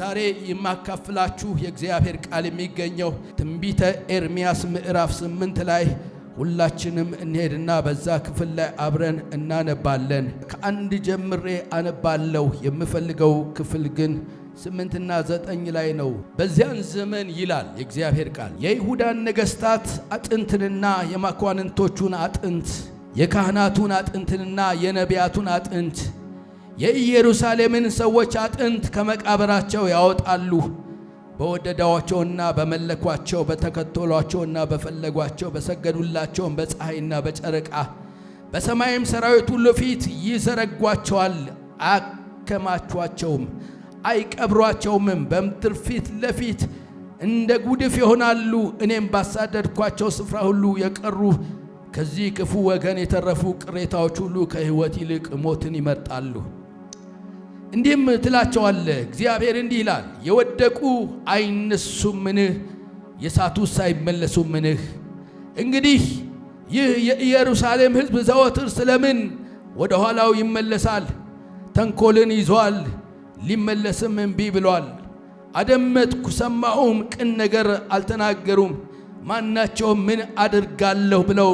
ዛሬ የማካፍላችሁ የእግዚአብሔር ቃል የሚገኘው ትንቢተ ኤርምያስ ምዕራፍ 8 ላይ ሁላችንም እንሄድና በዛ ክፍል ላይ አብረን እናነባለን። ከአንድ ጀምሬ አነባለሁ። የምፈልገው ክፍል ግን 8 እና 9 ላይ ነው። በዚያን ዘመን ይላል የእግዚአብሔር ቃል የይሁዳን ነገሥታት አጥንትንና የመኳንንቶቹን አጥንት የካህናቱን አጥንትንና የነቢያቱን አጥንት የኢየሩሳሌምን ሰዎች አጥንት ከመቃብራቸው ያወጣሉ። በወደዳቸውና በመለኳቸው በተከተሏቸውና በፈለጓቸው በሰገዱላቸውም በፀሐይና በጨረቃ በሰማይም ሰራዊት ሁሉ ፊት ይዘረጓቸዋል። አከማቿቸውም አይቀብሯቸውም። በምድር ፊት ለፊት እንደ ጉድፍ ይሆናሉ። እኔም ባሳደድኳቸው ስፍራ ሁሉ የቀሩ ከዚህ ክፉ ወገን የተረፉ ቅሬታዎች ሁሉ ከሕይወት ይልቅ ሞትን ይመርጣሉ። እንዲህም ትላቸዋለ፣ እግዚአብሔር እንዲህ ይላል፣ የወደቁ አይነሱምን? የሳቱስ አይመለሱምን? እንግዲህ ይህ የኢየሩሳሌም ሕዝብ ዘወትር ስለምን ወደ ኋላው ይመለሳል? ተንኮልን ይዟል፣ ሊመለስም እምቢ ብሏል። አደመጥኩ ሰማሁም፣ ቅን ነገር አልተናገሩም። ማናቸውም ምን አድርጋለሁ ብለው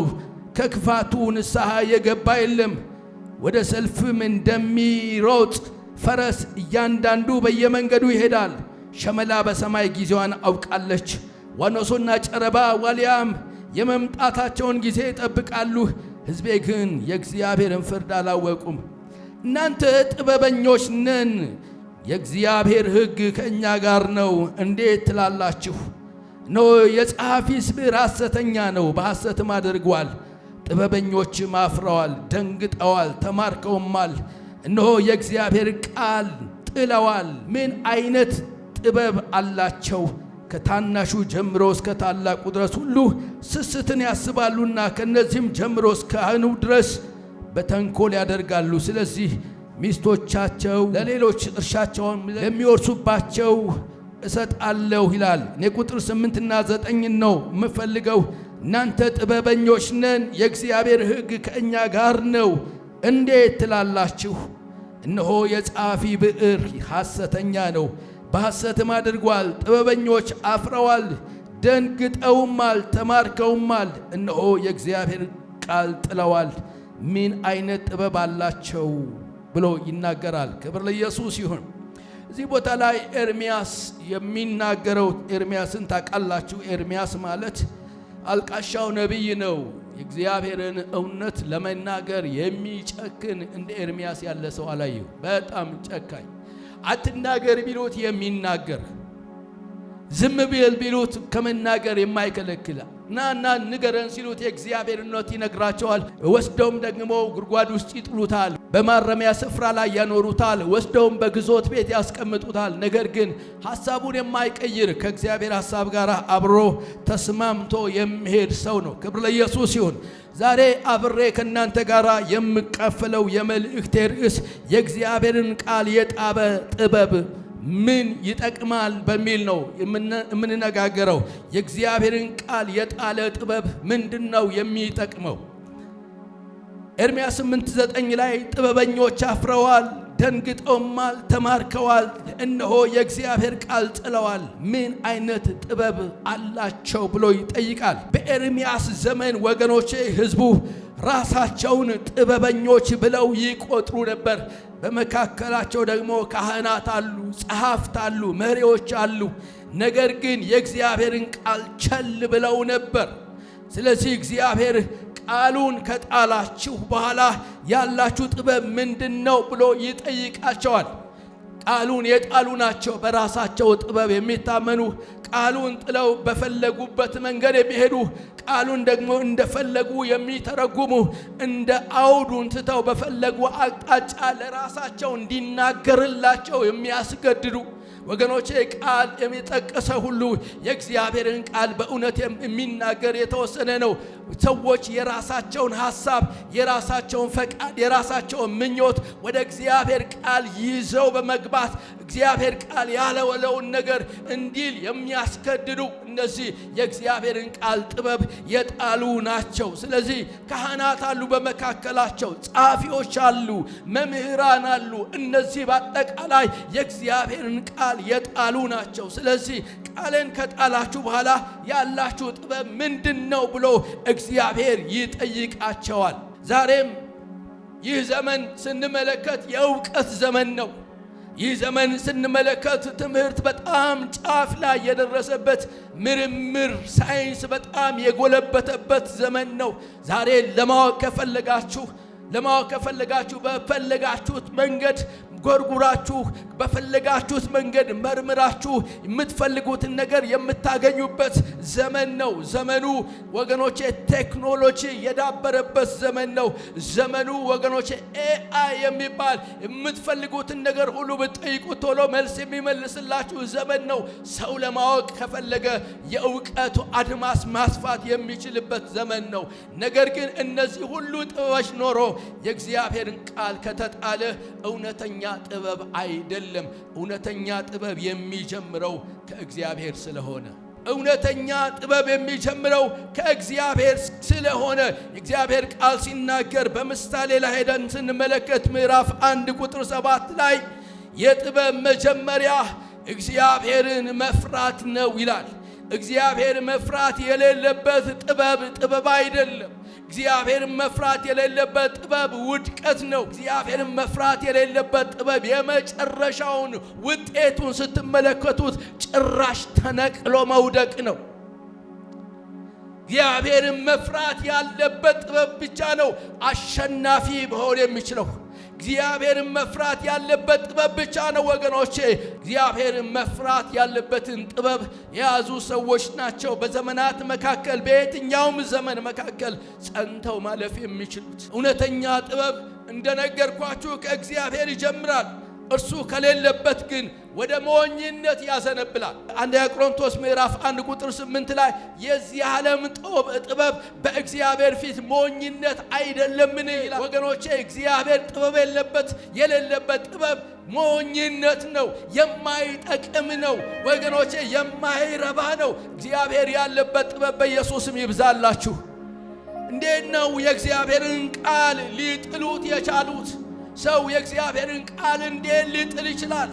ከክፋቱ ንስሐ የገባ የለም። ወደ ሰልፍም እንደሚሮጥ ፈረስ እያንዳንዱ በየመንገዱ ይሄዳል። ሸመላ በሰማይ ጊዜዋን አውቃለች። ዋኖሶና ጨረባ ዋልያም የመምጣታቸውን ጊዜ ይጠብቃሉ። ሕዝቤ ግን የእግዚአብሔርን ፍርድ አላወቁም። እናንተ ጥበበኞች ነን፣ የእግዚአብሔር ሕግ ከእኛ ጋር ነው እንዴት ትላላችሁ? እነሆ የጸሐፊስ ብዕር ሐሰተኛ ነው፣ በሐሰትም አድርጓል። ጥበበኞችም አፍረዋል፣ ደንግጠዋል፣ ተማርከውማል። እነሆ የእግዚአብሔር ቃል ጥለዋል። ምን አይነት ጥበብ አላቸው! ከታናሹ ጀምሮ እስከ ታላቁ ድረስ ሁሉ ስስትን ያስባሉና ከነዚህም ጀምሮ እስከ ካህኑ ድረስ በተንኮል ያደርጋሉ። ስለዚህ ሚስቶቻቸው ለሌሎች እርሻቸውን ለሚወርሱባቸው እሰጣለሁ ይላል። እኔ ቁጥር 8 እና 9 ነው የምፈልገው። እናንተ ጥበበኞች ነን፣ የእግዚአብሔር ሕግ ከእኛ ጋር ነው እንዴት ትላላችሁ? እነሆ የጸሐፊ ብዕር ሐሰተኛ ነው፣ በሐሰትም አድርጓል። ጥበበኞች አፍረዋል፣ ደንግጠውማል፣ ተማርከውማል። እነሆ የእግዚአብሔር ቃል ጥለዋል። ምን አይነት ጥበብ አላቸው ብሎ ይናገራል። ክብር ለኢየሱስ ይሁን። እዚህ ቦታ ላይ ኤርምያስ የሚናገረው፣ ኤርምያስን ታውቃላችሁ? ኤርምያስ ማለት አልቃሻው ነቢይ ነው። የእግዚአብሔርን እውነት ለመናገር የሚጨክን እንደ ኤርምያስ ያለ ሰው አላየሁ። በጣም ጨካኝ፣ አትናገር ቢሉት የሚናገር፣ ዝም ብል ቢሉት ከመናገር የማይከለክል፣ ናና ንገረን ሲሉት የእግዚአብሔርነት ይነግራቸዋል። ወስደውም ደግሞ ጉድጓድ ውስጥ ይጥሉታል፣ በማረሚያ ስፍራ ላይ ያኖሩታል፣ ወስደውም በግዞት ቤት ያስቀምጡታል። ነገር ግን ሐሳቡን የማይቀይር ከእግዚአብሔር ሐሳብ ጋር አብሮ ተስማምቶ የሚሄድ ሰው ነው። ክብር ለኢየሱስ ይሁን። ዛሬ አብሬ ከእናንተ ጋር የምካፈለው የመልእክቴ ርዕስ የእግዚአብሔርን ቃል የጣበ ጥበብ ምን ይጠቅማል በሚል ነው የምንነጋገረው። የእግዚአብሔርን ቃል የጣለ ጥበብ ምንድነው የሚጠቅመው? ኤርምያስ 8:9 ላይ ጥበበኞች አፍረዋል፣ ደንግጠውማል፣ ተማርከዋል። እነሆ የእግዚአብሔር ቃል ጥለዋል። ምን አይነት ጥበብ አላቸው ብሎ ይጠይቃል። በኤርምያስ ዘመን ወገኖቼ ሕዝቡ ራሳቸውን ጥበበኞች ብለው ይቆጥሩ ነበር። በመካከላቸው ደግሞ ካህናት አሉ፣ ጸሐፍት አሉ፣ መሪዎች አሉ። ነገር ግን የእግዚአብሔርን ቃል ቸል ብለው ነበር። ስለዚህ እግዚአብሔር ቃሉን ከጣላችሁ በኋላ ያላችሁ ጥበብ ምንድነው ብሎ ይጠይቃቸዋል። ቃሉን የጣሉ ናቸው፣ በራሳቸው ጥበብ የሚታመኑ፣ ቃሉን ጥለው በፈለጉበት መንገድ የሚሄዱ፣ ቃሉን ደግሞ እንደፈለጉ የሚተረጉሙ፣ እንደ አውዱን ትተው በፈለጉ አቅጣጫ ለራሳቸው እንዲናገርላቸው የሚያስገድዱ። ወገኖቼ ቃል የሚጠቀሰ ሁሉ የእግዚአብሔርን ቃል በእውነት የሚናገር የተወሰነ ነው። ሰዎች የራሳቸውን ሐሳብ፣ የራሳቸውን ፈቃድ፣ የራሳቸውን ምኞት ወደ እግዚአብሔር ቃል ይዘው በመግባት ምናልባት እግዚአብሔር ቃል ያለውን ነገር እንዲል የሚያስገድዱ እነዚህ የእግዚአብሔርን ቃል ጥበብ የጣሉ ናቸው። ስለዚህ ካህናት አሉ፣ በመካከላቸው ጸሐፊዎች አሉ፣ መምህራን አሉ። እነዚህ በአጠቃላይ የእግዚአብሔርን ቃል የጣሉ ናቸው። ስለዚህ ቃልን ከጣላችሁ በኋላ ያላችሁ ጥበብ ምንድነው ብሎ እግዚአብሔር ይጠይቃቸዋል። ዛሬም ይህ ዘመን ስንመለከት የእውቀት ዘመን ነው። ይህ ዘመን ስንመለከት ትምህርት በጣም ጫፍ ላይ የደረሰበት፣ ምርምር ሳይንስ በጣም የጎለበተበት ዘመን ነው። ዛሬ ለማወቅ ከፈለጋችሁ በፈለጋችሁት መንገድ ጎርጉራችሁ በፈለጋችሁት መንገድ መርምራችሁ የምትፈልጉትን ነገር የምታገኙበት ዘመን ነው። ዘመኑ ወገኖቼ ቴክኖሎጂ የዳበረበት ዘመን ነው። ዘመኑ ወገኖቼ ኤአይ የሚባል የምትፈልጉትን ነገር ሁሉ ብትጠይቁት ቶሎ መልስ የሚመልስላችሁ ዘመን ነው። ሰው ለማወቅ ከፈለገ የእውቀቱ አድማስ ማስፋት የሚችልበት ዘመን ነው። ነገር ግን እነዚህ ሁሉ ጥበቦች ኖሮ የእግዚአብሔርን ቃል ከተጣለ እውነተኛ ጥበብ አይደለም። እውነተኛ ጥበብ የሚጀምረው ከእግዚአብሔር ስለሆነ እውነተኛ ጥበብ የሚጀምረው ከእግዚአብሔር ስለሆነ የእግዚአብሔር ቃል ሲናገር በምሳሌ ላይ ሄደን ስንመለከት ምዕራፍ 1 ቁጥር 7 ላይ የጥበብ መጀመሪያ እግዚአብሔርን መፍራት ነው ይላል። እግዚአብሔር መፍራት የሌለበት ጥበብ አይደለም። እግዚአብሔርን መፍራት የሌለበት ጥበብ ውድቀት ነው። እግዚአብሔርን መፍራት የሌለበት ጥበብ የመጨረሻውን ውጤቱን ስትመለከቱት ጭራሽ ተነቅሎ መውደቅ ነው። እግዚአብሔርን መፍራት ያለበት ጥበብ ብቻ ነው አሸናፊ መሆን የሚችለው። እግዚአብሔርን መፍራት ያለበት ጥበብ ብቻ ነው ወገኖቼ። እግዚአብሔርን መፍራት ያለበትን ጥበብ የያዙ ሰዎች ናቸው በዘመናት መካከል፣ በየትኛውም ዘመን መካከል ጸንተው ማለፍ የሚችሉት። እውነተኛ ጥበብ እንደነገርኳችሁ ከእግዚአብሔር ይጀምራል። እርሱ ከሌለበት ግን ወደ ሞኝነት ያዘነብላል። አንደኛ ቆሮንቶስ ምዕራፍ 1 ቁጥር 8 ላይ የዚህ ዓለም ጥበብ በእግዚአብሔር ፊት ሞኝነት አይደለምን ይላል። ወገኖቼ እግዚአብሔር ጥበብ የሌለበት ጥበብ ሞኝነት ነው፣ የማይጠቅም ነው ወገኖቼ፣ የማይረባ ነው። እግዚአብሔር ያለበት ጥበብ በኢየሱስም ይብዛላችሁ። እንዴት ነው የእግዚአብሔርን ቃል ሊጥሉት የቻሉት? ሰው የእግዚአብሔርን ቃል እንዴት ሊጥል ይችላል?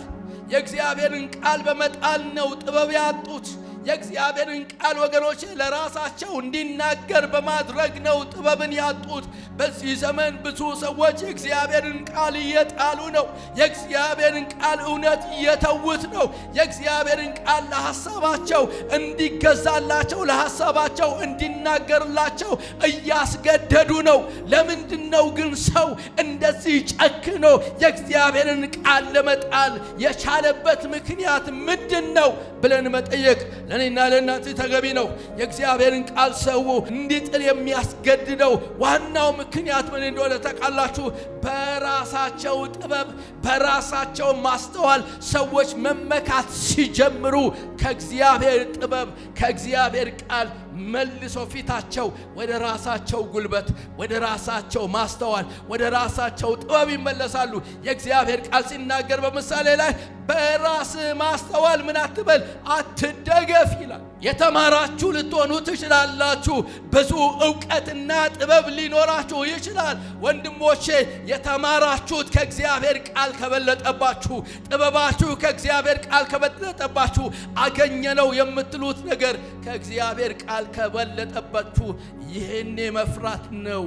የእግዚአብሔርን ቃል በመጣል ነው ጥበብ ያጡት። የእግዚአብሔርን ቃል ወገኖች ለራሳቸው እንዲናገር በማድረግ ነው ጥበብን ያጡት። በዚህ ዘመን ብዙ ሰዎች የእግዚአብሔርን ቃል እየጣሉ ነው። የእግዚአብሔርን ቃል እውነት እየተዉት ነው። የእግዚአብሔርን ቃል ለሐሳባቸው እንዲገዛላቸው፣ ለሐሳባቸው እንዲናገርላቸው እያስገደዱ ነው። ለምንድነው ግን ሰው እንደዚህ ጨክኖ የእግዚአብሔርን ቃል ለመጣል የቻለበት ምክንያት ምንድነው ብለን መጠየቅ ለኔና ለእናንተ ተገቢ ነው። የእግዚአብሔርን ቃል ሰው እንዲጥል የሚያስገድደው ዋናው ምክንያት ምን እንደሆነ ታውቃላችሁ? በራሳቸው ጥበብ፣ በራሳቸው ማስተዋል ሰዎች መመካት ሲጀምሩ ከእግዚአብሔር ጥበብ፣ ከእግዚአብሔር ቃል መልሶ ፊታቸው ወደ ራሳቸው ጉልበት፣ ወደ ራሳቸው ማስተዋል፣ ወደ ራሳቸው ጥበብ ይመለሳሉ። የእግዚአብሔር ቃል ሲናገር በምሳሌ ላይ በራስ ማስተዋል ምን አትበል፣ አትደገፍ ይላል። የተማራችሁ ልትሆኑ ትችላላችሁ። ብዙ ዕውቀትና ጥበብ ሊኖራችሁ ይችላል። ወንድሞቼ የተማራችሁት ከእግዚአብሔር ቃል ከበለጠባችሁ፣ ጥበባችሁ ከእግዚአብሔር ቃል ከበለጠባችሁ፣ አገኘነው የምትሉት ነገር ከእግዚአብሔር ቃል ከበለጠባችሁ፣ ይህኔ መፍራት ነው።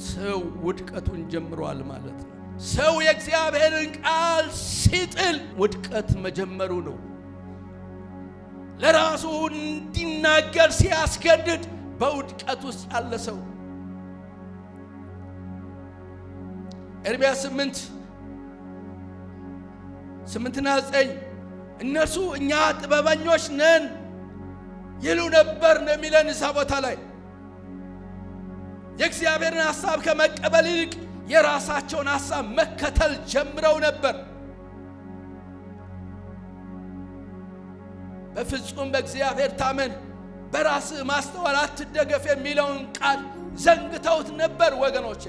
ሰው ውድቀቱን ጀምሯል ማለት ነው። ሰው የእግዚአብሔርን ቃል ሲጥል ውድቀት መጀመሩ ነው። ለራሱ እንዲናገር ሲያስገድድ በውድቀት ውስጥ ያለ ሰው። ኤርምያስ 8:9 እነርሱ እኛ ጥበበኞች ነን ይሉ ነበር ነው የሚለን እዛ ቦታ ላይ። የእግዚአብሔርን ሐሳብ ከመቀበል ይልቅ የራሳቸውን ሐሳብ መከተል ጀምረው ነበር። በፍጹም በእግዚአብሔር ታመን፣ በራስ ማስተዋል አትደገፍ የሚለውን ቃል ዘንግተውት ነበር ወገኖቼ።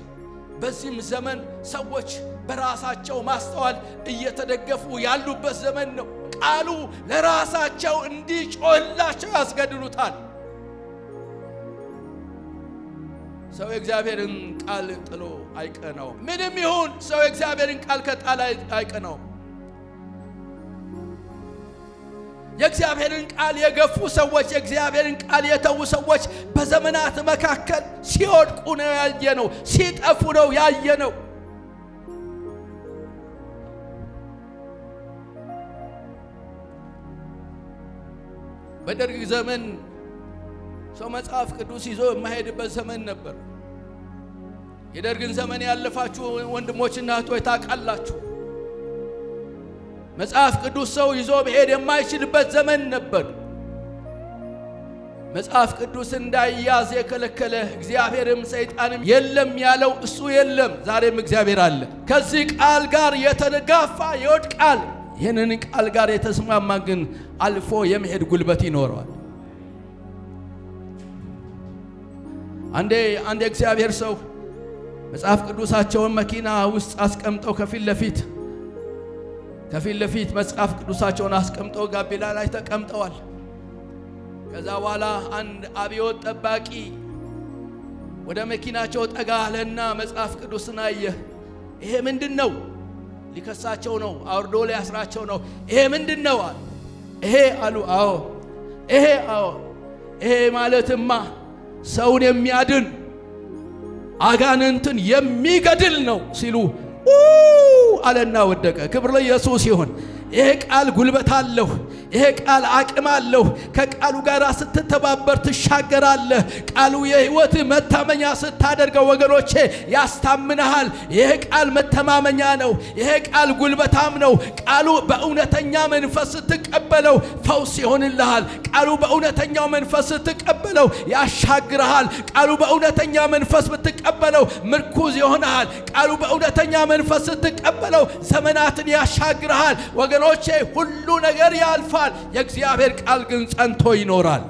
በዚህም ዘመን ሰዎች በራሳቸው ማስተዋል እየተደገፉ ያሉበት ዘመን ነው። ቃሉ ለራሳቸው እንዲጮህላቸው ያስገድዱታል። ሰው የእግዚአብሔርን ቃል ጥሎ አይቀናውም። ምንም ይሁን ሰው የእግዚአብሔርን ቃል ከጣለ አይቀናውም። የእግዚአብሔርን ቃል የገፉ ሰዎች፣ የእግዚአብሔርን ቃል የተዉ ሰዎች በዘመናት መካከል ሲወድቁ ነው ያየነው፣ ሲጠፉ ነው ያየነው። በደርግ ዘመን ሰው መጽሐፍ ቅዱስ ይዞ የማይሄድበት ዘመን ነበር። የደርግን ዘመን ያለፋችሁ ወንድሞችና እህቶች ታውቃላችሁ። መጽሐፍ ቅዱስ ሰው ይዞ መሄድ የማይችልበት ዘመን ነበር። መጽሐፍ ቅዱስ እንዳይያዝ የከለከለ እግዚአብሔርም ሰይጣንም የለም ያለው እሱ የለም። ዛሬም እግዚአብሔር አለ። ከዚህ ቃል ጋር የተጋፋ ይወድቃል። ይህንን ቃል ጋር የተስማማ ግን አልፎ የመሄድ ጉልበት ይኖረዋል። አንዴ እግዚአብሔር ሰው መጽሐፍ ቅዱሳቸውን መኪና ውስጥ አስቀምጠው ከፊት ለፊት መጽሐፍ ቅዱሳቸውን አስቀምጠው ጋቢላ ላይ ተቀምጠዋል። ከዛ በኋላ አንድ አብዮት ጠባቂ ወደ መኪናቸው ጠጋ አለና መጽሐፍ ቅዱስን አየ። ይሄ ምንድነው? ሊከሳቸው ነው፣ አውርዶ ሊያስራቸው ነው። ይሄ ምንድነው አሉ። ይሄ አሉ። ይሄ ማለትማ ሰውን የሚያድን አጋንንትን የሚገድል ነው ሲሉ አለና ወደቀ። ክብር ለኢየሱስ ይሁን። ይሄ ቃል ጉልበት አለው። ይሄ ቃል አቅም አለው። ከቃሉ ጋር ስትተባበር ትሻገራለህ። ቃሉ የሕይወት መታመኛ ስታደርገው ወገኖቼ ያስታምናል። ይሄ ቃል መተማመኛ ነው። ይሄ ቃል ጉልበታም ነው። ቃሉ በእውነተኛ መንፈስ ስትቀበለው ፈውስ ይሆንልሃል። ቃሉ በእውነተኛው መንፈስ ስትቀበለው ያሻግርሃል። ቃሉ በእውነተኛ መንፈስ ስትቀበለው ምርኩዝ ይሆንሃል። ቃሉ በእውነተኛ መንፈስ ስትቀበለው ዘመናትን ያሻግርሃል። ወገኖቼ ሁሉ ነገር ያልፋል። የእግዚአብሔር ቃል ግን ጸንቶ ይኖራል።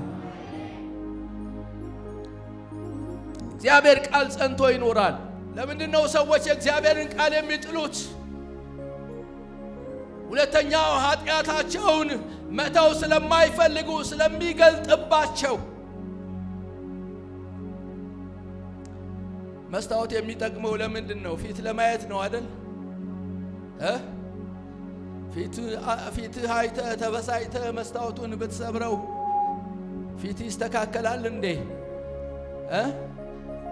እግዚአብሔር ቃል ጸንቶ ይኖራል። ለምንድነው ሰዎች የእግዚአብሔርን ቃል የሚጥሉት? ሁለተኛው ኃጢአታቸውን መተው ስለማይፈልጉ ስለሚገልጥባቸው። መስታወት የሚጠቅመው ለምንድነው? ፊት ለማየት ነው አይደል? ፊትህ አይተህ ተበሳይተህ መስታወቱን ብትሰብረው ፊት ይስተካከላል እንዴ?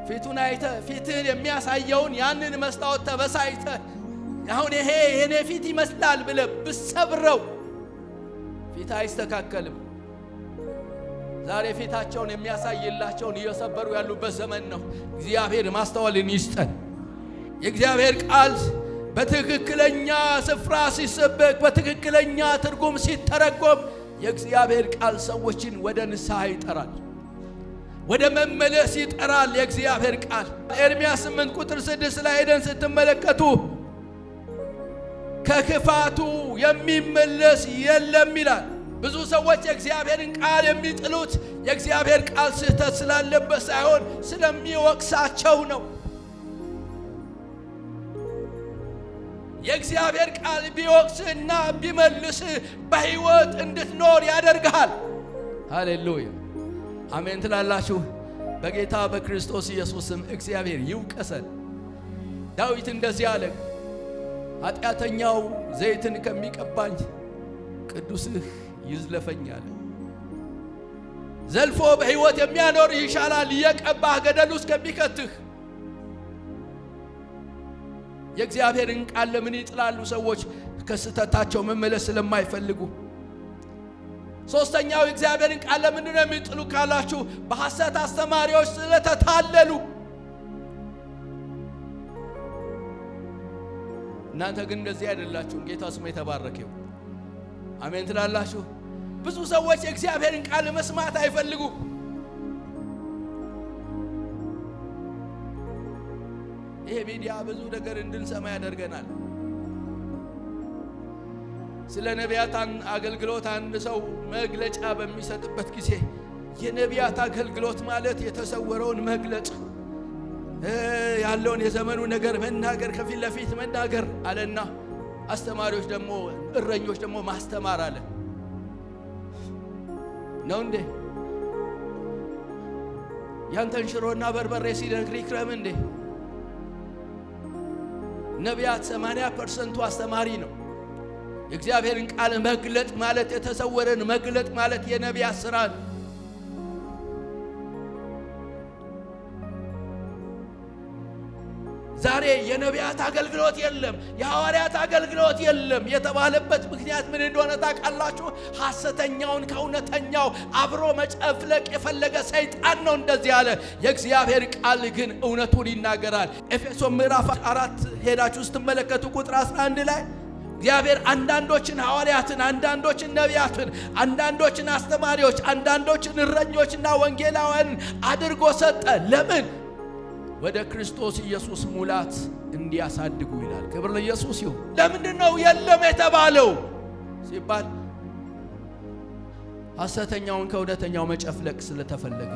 ፊቱን አይተህ ፊትህን የሚያሳየውን ያንን መስታወት ተበሳይተህ አሁን ይሄ የኔ ፊት ይመስላል ብለህ ብትሰብረው ፊት አይስተካከልም። ዛሬ ፊታቸውን የሚያሳይላቸውን እየሰበሩ ያሉበት ዘመን ነው። እግዚአብሔር ማስተዋልን ይስጠን። የእግዚአብሔር ቃል በትክክለኛ ስፍራ ሲሰበክ፣ በትክክለኛ ትርጉም ሲተረጎም የእግዚአብሔር ቃል ሰዎችን ወደ ንስሐ ይጠራል፣ ወደ መመለስ ይጠራል። የእግዚአብሔር ቃል ኤርምያስ 8 ቁጥር 6 ላይ ሄደን ስትመለከቱ ከክፋቱ የሚመለስ የለም ይላል። ብዙ ሰዎች የእግዚአብሔርን ቃል የሚጥሉት የእግዚአብሔር ቃል ስህተት ስላለበት ሳይሆን ስለሚወቅሳቸው ነው። የእግዚአብሔር ቃል ቢወቅስና ቢመልስ በሕይወት እንድትኖር ያደርግሃል። ሃሌሉያ አሜን ትላላችሁ። በጌታ በክርስቶስ ኢየሱስም እግዚአብሔር ይውቀሰን። ዳዊት እንደዚህ አለ፣ ኃጢአተኛው ዘይትን ከሚቀባኝ ቅዱስህ ይዝለፈኛል። ዘልፎ በሕይወት የሚያኖር ይሻላል እየቀባህ ገደል ውስጥ ከሚከትህ። የእግዚአብሔርን ቃል ለምን ይጥላሉ ሰዎች? ከስተታቸው መመለስ ስለማይፈልጉ። ሶስተኛው የእግዚአብሔርን ቃል ለምን ነው የሚጥሉ ካላችሁ በሐሰት አስተማሪዎች ስለተታለሉ። እናንተ ግን እንደዚህ አይደላችሁም። ጌታ ስሙ የተባረከ ይሁን። አሜን ትላላችሁ። ብዙ ሰዎች የእግዚአብሔርን ቃል መስማት አይፈልጉ። ይሄ ሚዲያ ብዙ ነገር እንድንሰማ ያደርገናል። ስለ ነቢያት አገልግሎት አንድ ሰው መግለጫ በሚሰጥበት ጊዜ የነቢያት አገልግሎት ማለት የተሰወረውን መግለጽ፣ ያለውን የዘመኑ ነገር መናገር ከፊት ለፊት መናገር አለና አስተማሪዎች ደግሞ እረኞች ደግሞ ማስተማር አለ ነው እንዴ? ያንተን ሽሮና በርበሬ ሲነግር ይክረም እንዴ? ነቢያት 80% አስተማሪ ነው። የእግዚአብሔርን ቃል መግለጥ ማለት የተሰወረን መግለጥ ማለት የነቢያት ሥራ ነው። ዛሬ የነቢያት አገልግሎት የለም፣ የሐዋርያት አገልግሎት የለም የተባለበት ምክንያት ምን እንደሆነ ታውቃላችሁ? ሐሰተኛውን ከእውነተኛው አብሮ መጨፍለቅ የፈለገ ሰይጣን ነው እንደዚህ ያለ። የእግዚአብሔር ቃል ግን እውነቱን ይናገራል። ኤፌሶን ምዕራፍ 4 ሄዳችሁ ስትመለከቱ ቁጥር 11 ላይ እግዚአብሔር አንዳንዶችን ሐዋርያትን፣ አንዳንዶችን ነቢያትን፣ አንዳንዶችን አስተማሪዎች፣ አንዳንዶችን እረኞችና ወንጌላውያን አድርጎ ሰጠ። ለምን? ወደ ክርስቶስ ኢየሱስ ሙላት እንዲያሳድጉ ይላል። ክብር ለኢየሱስ ይሁን። ለምንድን ነው የለም የተባለው ሲባል ሐሰተኛውን ከእውነተኛው መጨፍለቅ ስለተፈለገ፣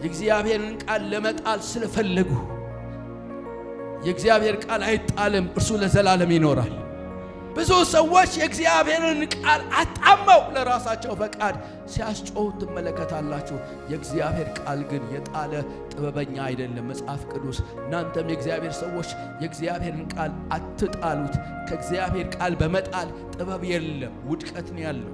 የእግዚአብሔርን ቃል ለመጣል ስለፈለጉ። የእግዚአብሔር ቃል አይጣልም፣ እርሱ ለዘላለም ይኖራል። ብዙ ሰዎች የእግዚአብሔርን ቃል አጣመው ለራሳቸው ፈቃድ ሲያስጮሁ ትመለከታላችሁ። የእግዚአብሔር ቃል ግን የጣለ ጥበበኛ አይደለም። መጽሐፍ ቅዱስ እናንተም የእግዚአብሔር ሰዎች የእግዚአብሔርን ቃል አትጣሉት። ከእግዚአብሔር ቃል በመጣል ጥበብ የለም፣ ውድቀት ነው ያለው።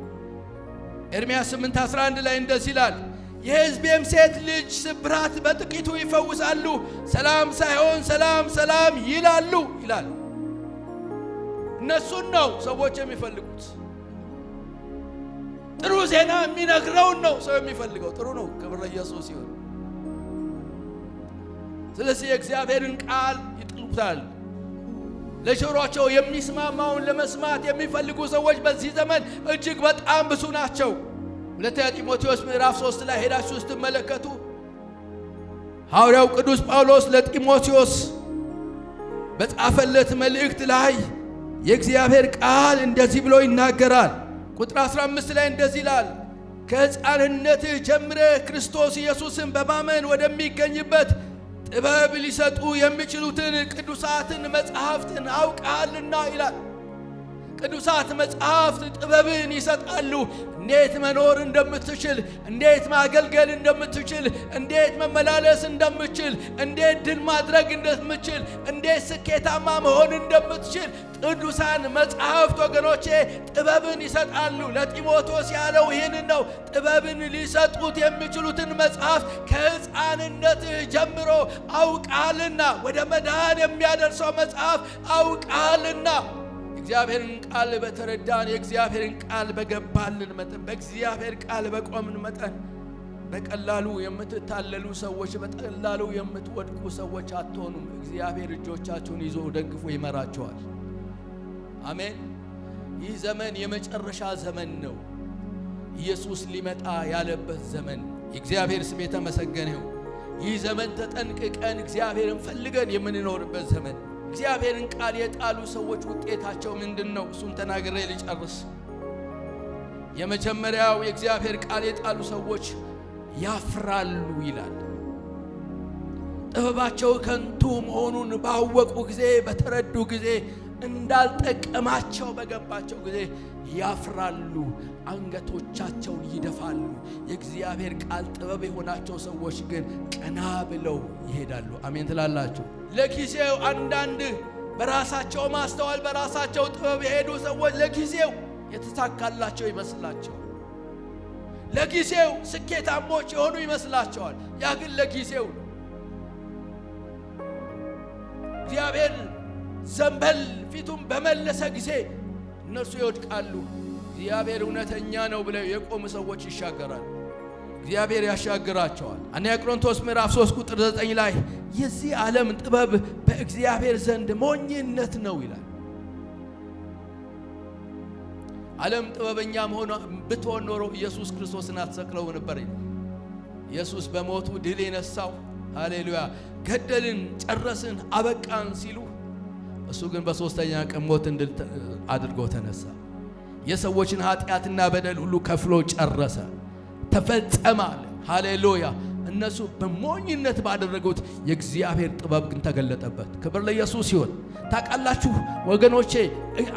ኤርምያስ 8:11 ላይ እንደዚህ ይላል፣ የሕዝቤም ሴት ልጅ ስብራት በጥቂቱ ይፈውሳሉ፣ ሰላም ሳይሆን ሰላም ሰላም ይላሉ ይላል። እነሱን ነው ሰዎች የሚፈልጉት። ጥሩ ዜና የሚነግረውን ነው ሰው የሚፈልገው። ጥሩ ነው፣ ክብር ለኢየሱስ ይሁን። ስለዚህ የእግዚአብሔርን ቃል ይጥሉታል። ለጆሮአቸው የሚስማማውን ለመስማት የሚፈልጉ ሰዎች በዚህ ዘመን እጅግ በጣም ብዙ ናቸው። ሁለተኛ ጢሞቴዎስ ምዕራፍ 3 ላይ ሄዳችሁ ስትመለከቱ ሐዋርያው ቅዱስ ጳውሎስ ለጢሞቴዎስ በጻፈለት መልእክት ላይ የእግዚአብሔር ቃል እንደዚህ ብሎ ይናገራል። ቁጥር 15 ላይ እንደዚህ ይላል፣ ከሕፃንነትህ ጀምረህ ክርስቶስ ኢየሱስን በማመን ወደሚገኝበት ጥበብ ሊሰጡ የሚችሉትን ቅዱሳትን መጻሕፍትን አውቀሃልና ይላል። ቅዱሳት መጻሕፍት ጥበብን ይሰጣሉ። እንዴት መኖር እንደምትችል፣ እንዴት ማገልገል እንደምትችል፣ እንዴት መመላለስ እንደምትችል፣ እንዴት ድል ማድረግ እንደምትችል፣ እንዴት ስኬታማ መሆን እንደምትችል ቅዱሳን መጻሕፍት ወገኖቼ ጥበብን ይሰጣሉ። ለጢሞቴዎስ ያለው ይህንን ነው። ጥበብን ሊሰጡት የሚችሉትን መጻሕፍት ከሕፃንነትህ ጀምሮ አውቃልና፣ ወደ መዳን የሚያደርሰው መጽሐፍ አውቃልና። እግዚአብሔርን ቃል በተረዳን፣ የእግዚአብሔርን ቃል በገባልን መጠን፣ በእግዚአብሔር ቃል በቆምን መጠን በቀላሉ የምትታለሉ ሰዎች፣ በቀላሉ የምትወድቁ ሰዎች አትሆኑም። እግዚአብሔር እጆቻችሁን ይዞ ደግፎ ይመራቸዋል። አሜን። ይህ ዘመን የመጨረሻ ዘመን ነው። ኢየሱስ ሊመጣ ያለበት ዘመን። የእግዚአብሔር ስም የተመሰገነ ይሁን። ይህ ዘመን ተጠንቅቀን እግዚአብሔርን ፈልገን የምንኖርበት ዘመን። እግዚአብሔርን ቃል የጣሉ ሰዎች ውጤታቸው ምንድን ነው? እሱን ተናግሬ ልጨርስ። የመጀመሪያው የእግዚአብሔር ቃል የጣሉ ሰዎች ያፍራሉ ይላል። ጥበባቸው ከንቱ መሆኑን ባወቁ ጊዜ፣ በተረዱ ጊዜ፣ እንዳልጠቀማቸው በገባቸው ጊዜ ያፍራሉ፣ አንገቶቻቸውን ይደፋሉ። የእግዚአብሔር ቃል ጥበብ የሆናቸው ሰዎች ግን ቀና ብለው ይሄዳሉ። አሜን ትላላችሁ? ለጊዜው አንዳንድ በራሳቸው ማስተዋል በራሳቸው ጥበብ የሄዱ ሰዎች ለጊዜው የተሳካላቸው ይመስላቸዋል። ለጊዜው ስኬታሞች የሆኑ ይመስላቸዋል። ያ ግን ለጊዜው ነው። እግዚአብሔር ዘንበል ፊቱን በመለሰ ጊዜ እነርሱ ይወድቃሉ። እግዚአብሔር እውነተኛ ነው ብለው የቆሙ ሰዎች ይሻገራሉ። እግዚአብሔር ያሻግራቸዋል። አንደኛ ቆሮንቶስ ምዕራፍ 3 ቁጥር 9 ላይ የዚህ ዓለም ጥበብ በእግዚአብሔር ዘንድ ሞኝነት ነው ይላል። ዓለም ጥበበኛ ብትሆን ኖሮ ኢየሱስ ክርስቶስን አትሰቅለው ነበር። ኢየሱስ በሞቱ ድል የነሳው ሃሌሉያ፣ ገደልን፣ ጨረስን፣ አበቃን ሲሉ እሱ ግን በሶስተኛ ቀን ሞትን ድል አድርጎ ተነሳ። የሰዎችን ኃጢአትና በደል ሁሉ ከፍሎ ጨረሰ። ተፈጸመ አለ። ሃሌሉያ። እነሱ በሞኝነት ባደረጉት የእግዚአብሔር ጥበብ ግን ተገለጠበት። ክብር ለኢየሱስ ይሁን። ታውቃላችሁ ወገኖቼ፣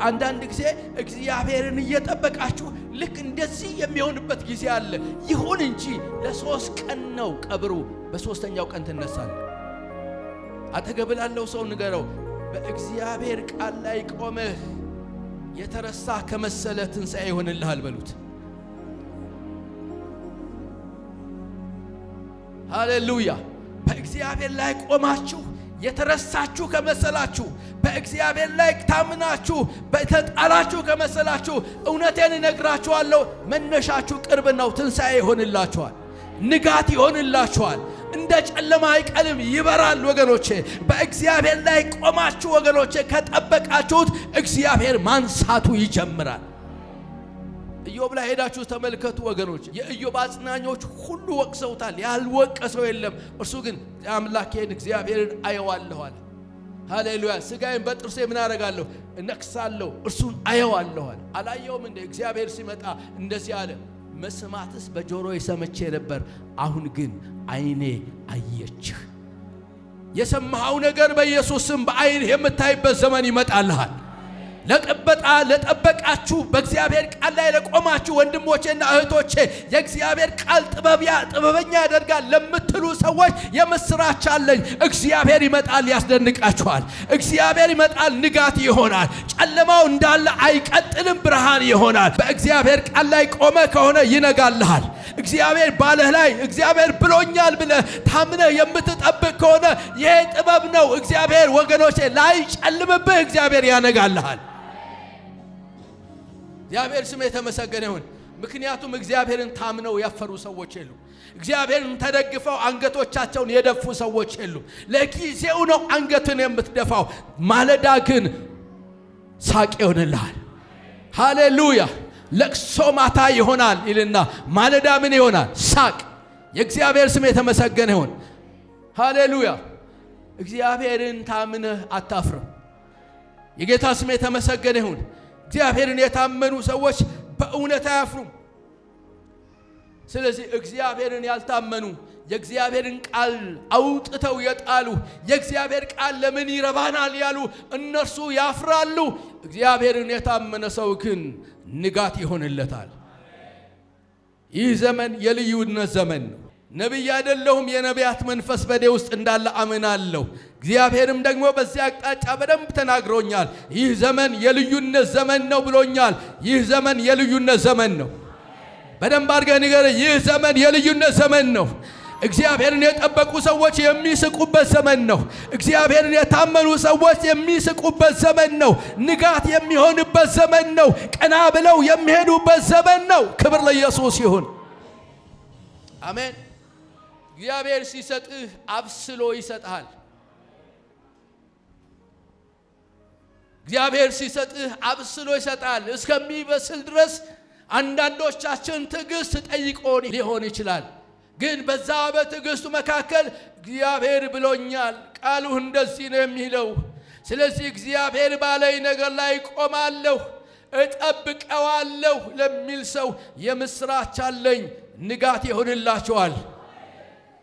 አንዳንድ ጊዜ እግዚአብሔርን እየጠበቃችሁ ልክ እንደዚህ የሚሆንበት ጊዜ አለ። ይሁን እንጂ ለ3 ቀን ነው ቀብሩ፣ በ3ኛው ቀን ትነሳለህ። አጠገብ ላለው ሰው ንገረው፣ በእግዚአብሔር ቃል ላይ ቆመህ የተረሳ ከመሰለ ትንሣኤ ይሆንልሃል በሉት። ሃሌሉያ። በእግዚአብሔር ላይ ቆማችሁ የተረሳችሁ ከመሰላችሁ፣ በእግዚአብሔር ላይ ታምናችሁ በተጣላችሁ ከመሰላችሁ፣ እውነቴን እነግራችኋለሁ፣ መነሻችሁ ቅርብ ነው። ትንሣኤ ይሆንላችኋል፣ ንጋት ይሆንላችኋል። እንደ ጨለማ አይቀልም፣ ይበራል። ወገኖቼ በእግዚአብሔር ላይ ቆማችሁ ወገኖቼ ከጠበቃችሁት እግዚአብሔር ማንሳቱ ይጀምራል። ኢዮብ ላይ ሄዳችሁ ተመልከቱ ወገኖች። የኢዮብ አጽናኞች ሁሉ ወቅሰውታል፣ ያልወቀሰው የለም። እርሱ ግን አምላኬን እግዚአብሔርን አየዋለሁ አለ። ሃሌሉያ። ሥጋዬን በጥርሴ ምን አደርጋለሁ? እነክሳለሁ፣ እርሱን አየዋለሁ አለ። አላየውም እንደ እግዚአብሔር ሲመጣ እንደዚህ አለ፣ መስማትስ በጆሮዬ ሰምቼ ነበር፣ አሁን ግን ዓይኔ አየችህ። የሰማኸው ነገር በኢየሱስ ስም በዓይንህ የምታይበት ዘመን ይመጣልሃል። ለጠበቃችሁ በእግዚአብሔር ቃል ላይ ለቆማችሁ ወንድሞቼና እህቶቼ የእግዚአብሔር ቃል ጥበበኛ ያደርጋል ለምትሉ ሰዎች የምስራች አለኝ። እግዚአብሔር ይመጣል፣ ያስደንቃችኋል። እግዚአብሔር ይመጣል፣ ንጋት ይሆናል። ጨለማው እንዳለ አይቀጥልም፣ ብርሃን ይሆናል። በእግዚአብሔር ቃል ላይ ቆመ ከሆነ ይነጋልሃል። እግዚአብሔር ባለህ ላይ እግዚአብሔር ብሎኛል ብለህ ታምነህ የምትጠብቅ ከሆነ ይሄ ጥበብ ነው። እግዚአብሔር ወገኖቼ ላይ ጨልምብህ እግዚአብሔር ያነጋልሃል። እግዚአብሔር ስም የተመሰገነ ይሁን። ምክንያቱም እግዚአብሔርን ታምነው ያፈሩ ሰዎች የሉ። እግዚአብሔርን ተደግፈው አንገቶቻቸውን የደፉ ሰዎች የሉ። ለጊዜው ነው አንገትን የምትደፋው፣ ማለዳ ግን ሳቅ ይሆንልሃል። ሃሌሉያ። ለቅሶ ማታ ይሆናል ይልና ማለዳ ምን ይሆናል? ሳቅ። የእግዚአብሔር ስም የተመሰገነ ይሁን። ሃሌሉያ። እግዚአብሔርን ታምነህ አታፍርም። የጌታ ስም የተመሰገነ ይሁን። እግዚአብሔርን የታመኑ ሰዎች በእውነት አያፍሩም። ስለዚህ እግዚአብሔርን ያልታመኑ የእግዚአብሔርን ቃል አውጥተው የጣሉ የእግዚአብሔር ቃል ለምን ይረባናል ያሉ እነርሱ ያፍራሉ። እግዚአብሔርን የታመነ ሰው ግን ንጋት ይሆንለታል። ይህ ዘመን የልዩነት ዘመን ነው። ነቢይ አይደለሁም፣ የነቢያት መንፈስ በእኔ ውስጥ እንዳለ አምናለሁ። እግዚአብሔርም ደግሞ በዚህ አቅጣጫ በደንብ ተናግሮኛል። ይህ ዘመን የልዩነት ዘመን ነው ብሎኛል። ይህ ዘመን የልዩነት ዘመን ነው። በደንብ አድርገህ ንገረኝ። ይህ ዘመን የልዩነት ዘመን ነው። እግዚአብሔርን የጠበቁ ሰዎች የሚስቁበት ዘመን ነው። እግዚአብሔርን የታመኑ ሰዎች የሚስቁበት ዘመን ነው። ንጋት የሚሆንበት ዘመን ነው። ቀና ብለው የሚሄዱበት ዘመን ነው። ክብር ለኢየሱስ ይሁን። አሜን። እግዚአብሔር ሲሰጥህ አብስሎ ይሰጥሃል። እግዚአብሔር ሲሰጥህ አብስሎ ይሰጣል። እስከሚበስል ድረስ አንዳንዶቻችን ትዕግስት ጠይቆን ሊሆን ይችላል። ግን በዛ በትዕግስቱ መካከል እግዚአብሔር ብሎኛል፣ ቃሉ እንደዚህ ነው የሚለው፣ ስለዚህ እግዚአብሔር ባለኝ ነገር ላይ ቆማለሁ፣ እጠብቀዋለሁ ለሚል ሰው የምስራች አለኝ። ንጋት ይሆንላችኋል።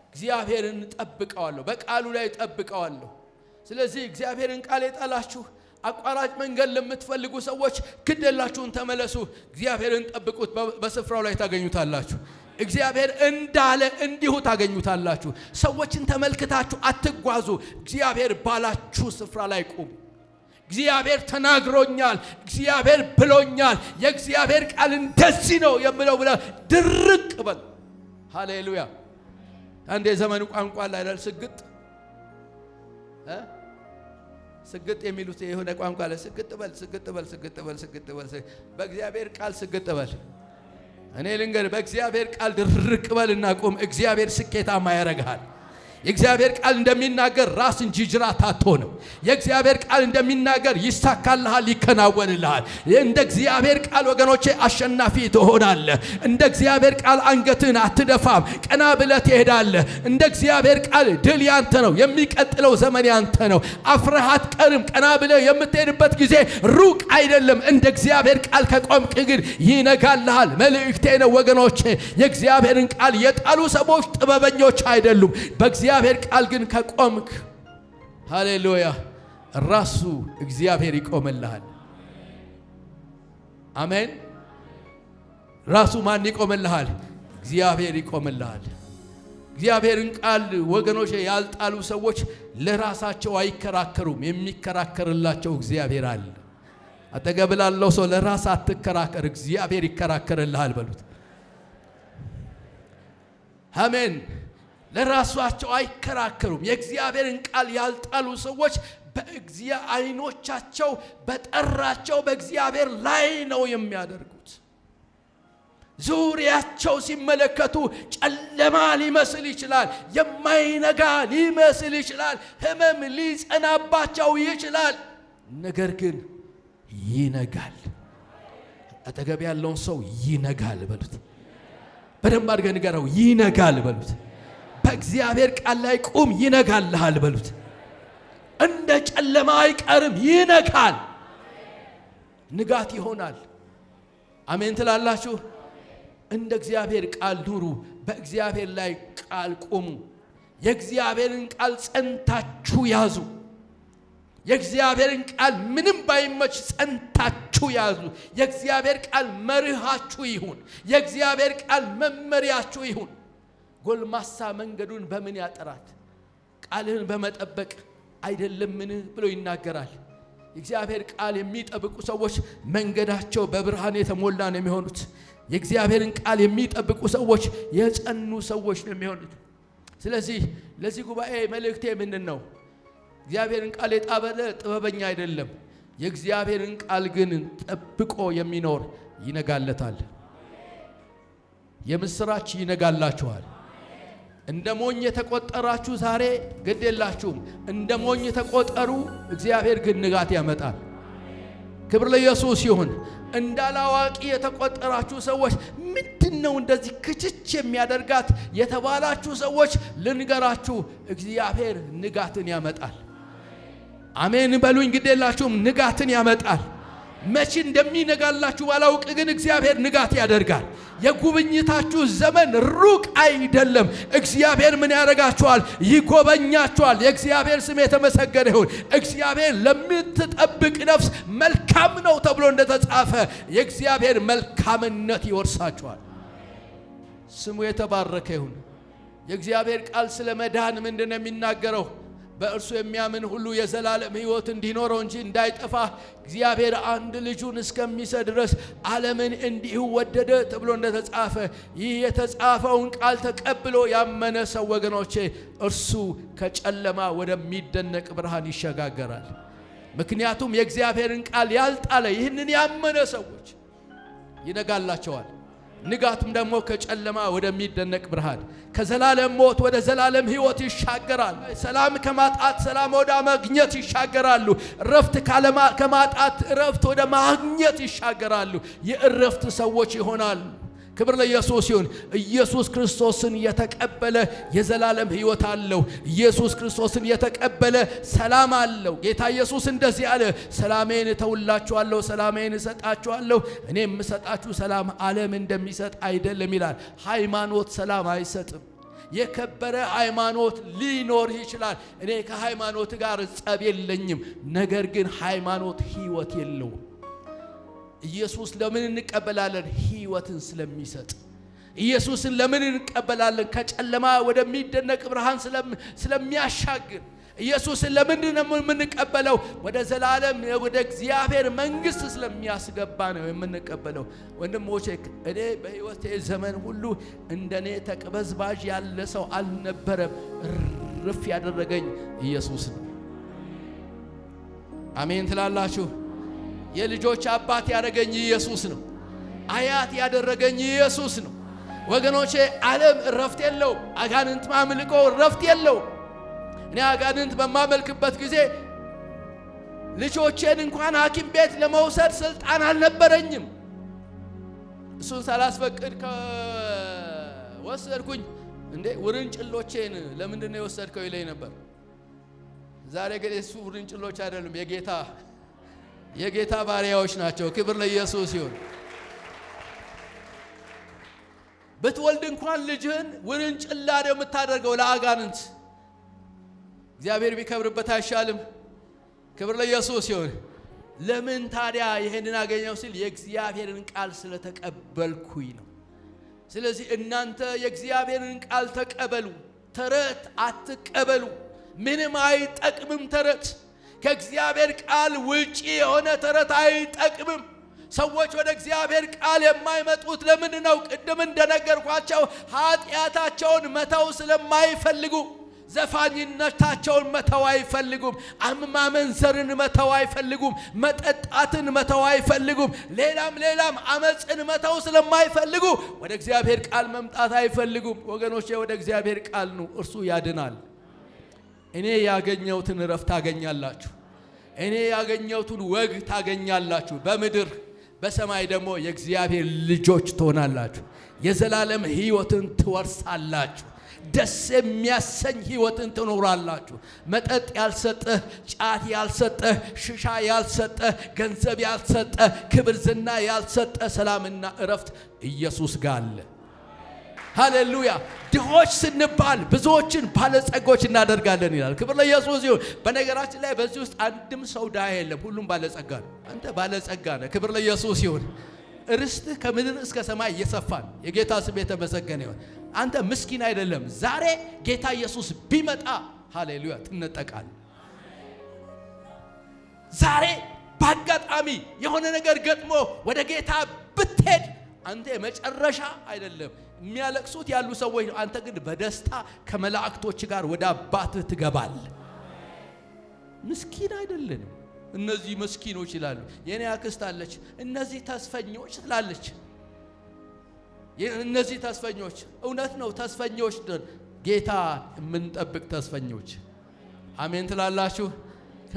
እግዚአብሔርን እጠብቀዋለሁ፣ በቃሉ ላይ እጠብቀዋለሁ። ስለዚህ እግዚአብሔርን ቃል የጣላችሁ አቋራጭ መንገድ ለምትፈልጉ ሰዎች ግዴላችሁን ተመለሱ። እግዚአብሔርን ጠብቁት፣ በስፍራው ላይ ታገኙታላችሁ። እግዚአብሔር እንዳለ እንዲሁ ታገኙታላችሁ። ሰዎችን ተመልክታችሁ አትጓዙ። እግዚአብሔር ባላችሁ ስፍራ ላይ ቁሙ። እግዚአብሔር ተናግሮኛል፣ እግዚአብሔር ብሎኛል፣ የእግዚአብሔር ቃል እንደዚህ ነው የምለው ብለህ ድርቅ በል። ሃሌሉያ። አንድ የዘመኑ ቋንቋ ላይ አይደል ስግጥ ስግጥ የሚሉት የሆነ ቋንቋ ላይ ስግጥ በል ስግጥ በል ስግጥ በል ስግጥ በል። በእግዚአብሔር ቃል ስግጥ በል። እኔ ልንገር፣ በእግዚአብሔር ቃል ድርቅ በልና ቁም። እግዚአብሔር ስኬታማ ያረጋል። የእግዚአብሔር ቃል እንደሚናገር ራስ እንጂ ጅራት አትሆንም። የእግዚአብሔር ቃል እንደሚናገር ይሳካልሃል፣ ይከናወንልሃል። እንደ እግዚአብሔር ቃል ወገኖቼ አሸናፊ ትሆናለህ። እንደ እግዚአብሔር ቃል አንገትህን አትደፋም፣ ቀና ብለህ ትሄዳለህ። እንደ እግዚአብሔር ቃል ድል ያንተ ነው። የሚቀጥለው ዘመን ያንተ ነው። አፍረህ አትቀርም። ቀና ብለህ የምትሄድበት ጊዜ ሩቅ አይደለም። እንደ እግዚአብሔር ቃል ከቆምክ ግን ይነጋልሃል። መልእክቴ ነው ወገኖቼ፣ የእግዚአብሔርን ቃል የጣሉ ሰዎች ጥበበኞች አይደሉም። በእግዚአብሔር ቃል ግን ከቆምክ ሃሌሉያ ራሱ እግዚአብሔር ይቆምልሃል። አሜን። ራሱ ማን ይቆምልሃል? እግዚአብሔር ይቆምልሃል። እግዚአብሔርን ቃል ወገኖቼ ያልጣሉ ሰዎች ለራሳቸው አይከራከሩም። የሚከራከርላቸው እግዚአብሔር አለ። አጠገብ ላለው ሰው ለራስ አትከራከር፣ እግዚአብሔር ይከራከርልሃል በሉት። አሜን። ለራሳቸው አይከራከሩም። የእግዚአብሔርን ቃል ያልጣሉ ሰዎች አይኖቻቸው በጠራቸው በእግዚአብሔር ላይ ነው የሚያደርጉት። ዙሪያቸው ሲመለከቱ ጨለማ ሊመስል ይችላል፣ የማይነጋ ሊመስል ይችላል፣ ህመም ሊጸናባቸው ይችላል። ነገር ግን ይነጋል። አጠገብ ያለውን ሰው ይነጋል በሉት። በደንብ አድርገህ ንገረው፣ ይነጋል በሉት። በእግዚአብሔር ቃል ላይ ቁም፣ ይነጋልሃል በሉት። እንደ ጨለማ አይቀርም፣ ይነጋል። ንጋት ይሆናል። አሜን ትላላችሁ? እንደ እግዚአብሔር ቃል ኑሩ። በእግዚአብሔር ላይ ቃል ቁሙ። የእግዚአብሔርን ቃል ጸንታችሁ ያዙ። የእግዚአብሔርን ቃል ምንም ባይመች ጸንታችሁ ያዙ። የእግዚአብሔር ቃል መርሃችሁ ይሁን። የእግዚአብሔር ቃል መመሪያችሁ ይሁን። ጎልማሳ መንገዱን በምን ያጠራት? ቃልህን በመጠበቅ አይደለምን ብሎ ይናገራል። የእግዚአብሔር ቃል የሚጠብቁ ሰዎች መንገዳቸው በብርሃን የተሞላ ነው የሚሆኑት። የእግዚአብሔርን ቃል የሚጠብቁ ሰዎች የጸኑ ሰዎች ነው የሚሆኑት። ስለዚህ ለዚህ ጉባኤ መልእክቴ ምንድን ነው? እግዚአብሔርን ቃል የጣበለ ጥበበኛ አይደለም። የእግዚአብሔርን ቃል ግን ጠብቆ የሚኖር ይነጋለታል። የምስራች ይነጋላችኋል። እንደ ሞኝ የተቆጠራችሁ ዛሬ ግድ የላችሁም። እንደ ሞኝ ተቆጠሩ። እግዚአብሔር ግን ንጋት ያመጣል። ክብር ለኢየሱስ ይሁን። እንዳላዋቂ የተቆጠራችሁ ሰዎች ምንድነው እንደዚህ ክችች የሚያደርጋት የተባላችሁ ሰዎች ልንገራችሁ፣ እግዚአብሔር ንጋትን ያመጣል። አሜን በሉኝ። ግድ የላችሁም። ንጋትን ያመጣል። መቼ እንደሚነጋላችሁ ባላውቅ ግን እግዚአብሔር ንጋት ያደርጋል። የጉብኝታችሁ ዘመን ሩቅ አይደለም። እግዚአብሔር ምን ያደርጋችኋል? ይጎበኛችኋል። የእግዚአብሔር ስም የተመሰገነ ይሁን። እግዚአብሔር ለምትጠብቅ ነፍስ መልካም ነው ተብሎ እንደተጻፈ የእግዚአብሔር መልካምነት ይወርሳችኋል። ስሙ የተባረከ ይሁን። የእግዚአብሔር ቃል ስለ መዳን ምንድን ነው የሚናገረው? በእርሱ የሚያምን ሁሉ የዘላለም ሕይወት እንዲኖረው እንጂ እንዳይጠፋ እግዚአብሔር አንድ ልጁን እስከሚሰጥ ድረስ ዓለምን እንዲሁ ወደደ ተብሎ እንደተጻፈ፣ ይህ የተጻፈውን ቃል ተቀብሎ ያመነ ሰው ወገኖቼ እርሱ ከጨለማ ወደሚደነቅ ብርሃን ይሸጋገራል። ምክንያቱም የእግዚአብሔርን ቃል ያልጣለ ይህንን ያመነ ሰዎች ይነጋላቸዋል። ንጋቱም ደግሞ ከጨለማ ወደሚደነቅ ብርሃን፣ ከዘላለም ሞት ወደ ዘላለም ሕይወት ይሻገራል። ሰላም ከማጣት ሰላም ወደ ማግኘት ይሻገራሉ። እረፍት ከማጣት እረፍት ወደ ማግኘት ይሻገራሉ። የእረፍት ሰዎች ይሆናሉ። ክብር ለኢየሱስ ይሁን። ኢየሱስ ክርስቶስን የተቀበለ የዘላለም ሕይወት አለው። ኢየሱስ ክርስቶስን የተቀበለ ሰላም አለው። ጌታ ኢየሱስ እንደዚህ አለ፣ ሰላሜን እተውላችኋለሁ፣ ሰላሜን እሰጣችኋለሁ። እኔ የምሰጣችሁ ሰላም ዓለም እንደሚሰጥ አይደለም ይላል። ሃይማኖት ሰላም አይሰጥም። የከበረ ሃይማኖት ሊኖር ይችላል። እኔ ከሃይማኖት ጋር ጸብ የለኝም። ነገር ግን ሃይማኖት ሕይወት የለውም። ኢየሱስ ለምን እንቀበላለን? ሕይወትን ስለሚሰጥ። ኢየሱስን ለምን እንቀበላለን? ከጨለማ ወደሚደነቅ ብርሃን ስለሚያሻግር። ኢየሱስን ለምንድን ነው የምንቀበለው? ወደ ዘላለም ወደ እግዚአብሔር መንግሥት ስለሚያስገባ ነው የምንቀበለው። ወንድሞቼ እኔ በሕይወቴ ዘመን ሁሉ እንደኔ ተቅበዝባዥ ያለ ሰው አልነበረም። ርፍ ያደረገኝ ኢየሱስ ነው። አሜን ትላላችሁ? የልጆች አባት ያደረገኝ ኢየሱስ ነው። አያት ያደረገኝ ኢየሱስ ነው። ወገኖቼ ዓለም እረፍት የለውም። አጋንንት ማምልኮ እረፍት የለውም። እኔ አጋንንት በማመልክበት ጊዜ ልጆቼን እንኳን ሐኪም ቤት ለመውሰድ ስልጣን አልነበረኝም። እሱን ሳላስፈቅድ ከወሰድኩኝ እንዴ ውርንጭሎቼን ለምንድን ነው የወሰድከው ይለኝ ነበር። ዛሬ ግን እሱ ውርንጭሎች አይደሉም፣ የጌታ ባሪያዎች ናቸው። ክብር ለኢየሱስ ይሁን። ብትወልድ እንኳን ልጅህን ውርንጭላ ነው የምታደርገው ለአጋንንት። እግዚአብሔር ቢከብርበት አይሻልም? ክብር ለኢየሱስ ይሁን። ለምን ታዲያ ይሄንን አገኘው ሲል የእግዚአብሔርን ቃል ስለተቀበልኩኝ ነው። ስለዚህ እናንተ የእግዚአብሔርን ቃል ተቀበሉ፣ ተረት አትቀበሉ። ምንም አይጠቅምም ተረት። ከእግዚአብሔር ቃል ውጪ የሆነ ተረት አይጠቅምም። ሰዎች ወደ እግዚአብሔር ቃል የማይመጡት ለምን ነው? ቅድም እንደነገርኳቸው ኃጢአታቸውን መተው ስለማይፈልጉ፣ ዘፋኝነታቸውን መተው አይፈልጉም፣ ማመንዘርን መተው አይፈልጉም፣ መጠጣትን መተው አይፈልጉም፣ ሌላም አመፅን መተው ስለማይፈልጉ ወደ እግዚአብሔር ቃል መምጣት አይፈልጉም። ወገኖቼ ወደ እግዚአብሔር ቃል ነው፣ እርሱ ያድናል። እኔ ያገኘሁትን ረፍት ታገኛላችሁ። እኔ ያገኘሁትን ወግ ታገኛላችሁ። በምድር በሰማይ ደግሞ የእግዚአብሔር ልጆች ትሆናላችሁ። የዘላለም ሕይወትን ትወርሳላችሁ። ደስ የሚያሰኝ ሕይወትን ትኖራላችሁ። መጠጥ ያልሰጠህ፣ ጫት ያልሰጠህ፣ ሽሻ ያልሰጠህ፣ ገንዘብ ያልሰጠህ፣ ክብር ዝና ያልሰጠህ ሰላምና እረፍት ኢየሱስ ጋር አለ። ሃሌሉያ። ድሆች ስንባል ብዙዎችን ባለጸጎች እናደርጋለን ይላል። ክብር ለኢየሱስ ይሁን። በነገራችን ላይ በዚህ ውስጥ አንድም ሰው ድሃ የለም፣ ሁሉም ባለጸጋ ነው። አንተ ባለጸጋ ነህ። ክብር ለኢየሱስ ይሁን። ርስትህ ከምድር እስከ ሰማይ እየሰፋን የጌታ ስም የተመሰገነ ይሁን። አንተ ምስኪን አይደለም። ዛሬ ጌታ ኢየሱስ ቢመጣ ሃሌሉያ ትነጠቃል። ዛሬ በአጋጣሚ የሆነ ነገር ገጥሞ ወደ ጌታ ብትሄድ አንተ የመጨረሻ አይደለም። የሚያለቅሱት ያሉ ሰዎች ነው። አንተ ግን በደስታ ከመላእክቶች ጋር ወደ አባትህ ትገባለህ። ምስኪን አይደለንም። እነዚህ ምስኪኖች ይላሉ። የኔ አክስት አለች፣ እነዚህ ተስፈኞች ትላለች። እነዚህ ተስፈኞች፣ እውነት ነው፣ ተስፈኞች ነን። ጌታ የምንጠብቅ ተስፈኞች አሜን ትላላችሁ።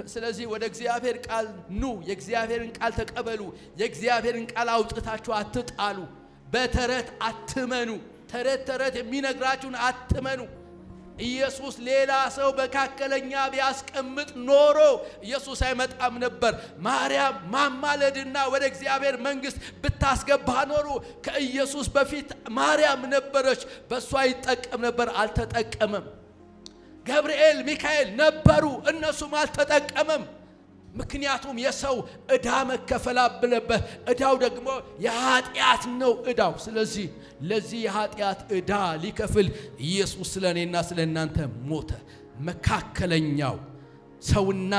ስለዚህ ወደ እግዚአብሔር ቃል ኑ፣ የእግዚአብሔርን ቃል ተቀበሉ። የእግዚአብሔርን ቃል አውጥታችሁ አትጣሉ። በተረት አትመኑ። ተረት የሚነግራችሁን አትመኑ። ኢየሱስ ሌላ ሰው በካከለኛ ቢያስቀምጥ ኖሮ ኢየሱስ አይመጣም ነበር። ማርያም ማማለድና ወደ እግዚአብሔር መንግሥት ብታስገባ ኖሮ ከኢየሱስ በፊት ማርያም ነበረች፣ በእሷ ይጠቀም ነበር። አልተጠቀመም። ገብርኤል ሚካኤል ነበሩ፣ እነሱም አልተጠቀመም። ምክንያቱም የሰው ዕዳ መከፈል አለበት። ዕዳው ደግሞ የኃጢአት ነው ዕዳው። ስለዚህ ለዚህ የኃጢአት ዕዳ ሊከፍል ኢየሱስ ስለኔና ስለናንተ ሞተ። መካከለኛው ሰውና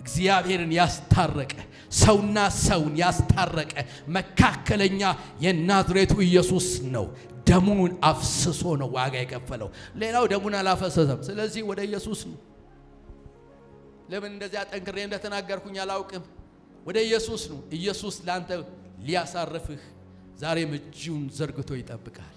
እግዚአብሔርን ያስታረቀ፣ ሰውና ሰውን ያስታረቀ መካከለኛ የናዝሬቱ ኢየሱስ ነው። ደሙን አፍስሶ ነው ዋጋ የከፈለው። ሌላው ደሙን አላፈሰሰም። ስለዚህ ወደ ኢየሱስ ነው። ለምን እንደዚያ ጠንክሬ እንደተናገርኩኝ አላውቅም። ወደ ኢየሱስ ነው። ኢየሱስ ላንተ ሊያሳርፍህ ዛሬም እጁን ዘርግቶ ይጠብቃል።